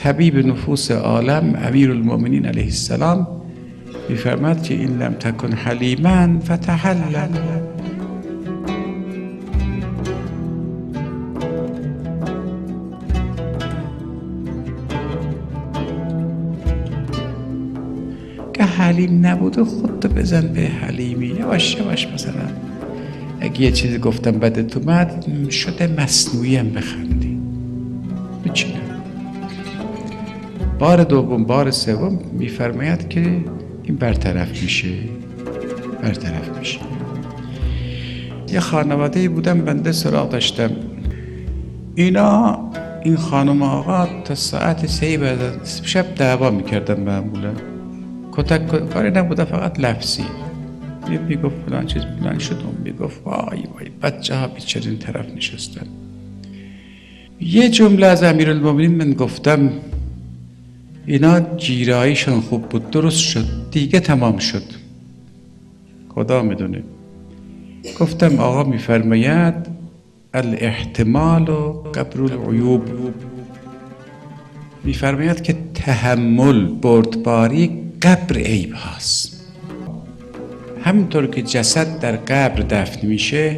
طبیب نفوس عالم امیرالمؤمنین علیه السلام میفرماد که این لم تکن حلیما فتحلل. که حلیم نبوده خودتو بزن به حلیمی، یواش یواش مثلا اگه یه چیزی گفتم بدت اومد شده مصنوعی هم بخندی بچینه. بار دوم بار سوم میفرماید که این برطرف میشه. یه خانواده بودم بنده سراغ داشتم، این خانم آقا تا ساعت 3 بعد شب دعوا میکردن معمولا. کتک کاری نبوده، فقط لفظی. میگفت فلان چیز فلان شد، اون میگفت وای بچه ها بیچاره این طرف نشستن. یه جمله از امیرالمومنین من گفتم اینا جیراییشون خوب بود، درست شد دیگه، تمام شد، خدا میدونه. گفتم آقا میفرماید الاحتمال قبر العیوب، میفرماید که تحمل، بردباری قبر عیب هاست. همونطور که جسد در قبر دفن میشه،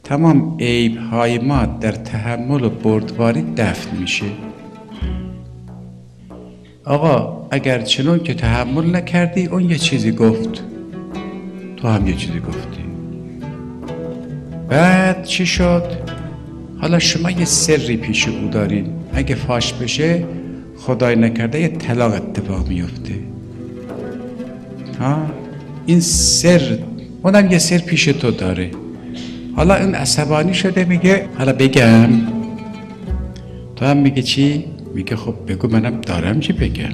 تمام عیب های ما در تحمل و بردباری دفن میشه. آقا اگر چنون که تحمل نکردی اون یه چیزی گفت، تو هم یه چیزی گفتی، بعد چی شد؟ حالا شما یه سری پیش او دارین، اگه فاش بشه خدای نکرده یه طلاق اتفاق میفته. این سر، اونم یه سر پیش تو داره. حالا این عصبانی شده میگه حالا بگم، تو هم میگه چی؟ میگه خب بگو منم دارم چی بگم،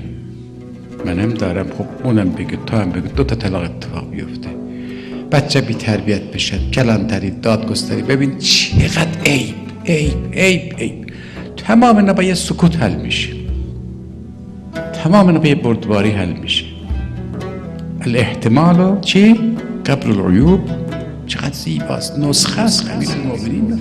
منم دارم، خب اونم بگه تو هم بگو، 2 تا طلاق اتفاق بیفته، بچه بی تربیت بشه، کلانتری، دادگستری. ببین چقدر عیب. تمام اینا با یه سکوت حل میشه، تمام اینا با یه بردباری حل میشه. الاحتمال چی؟ قبر العیوب. چقدر زیباست، نسخه است امیرالمؤمنین.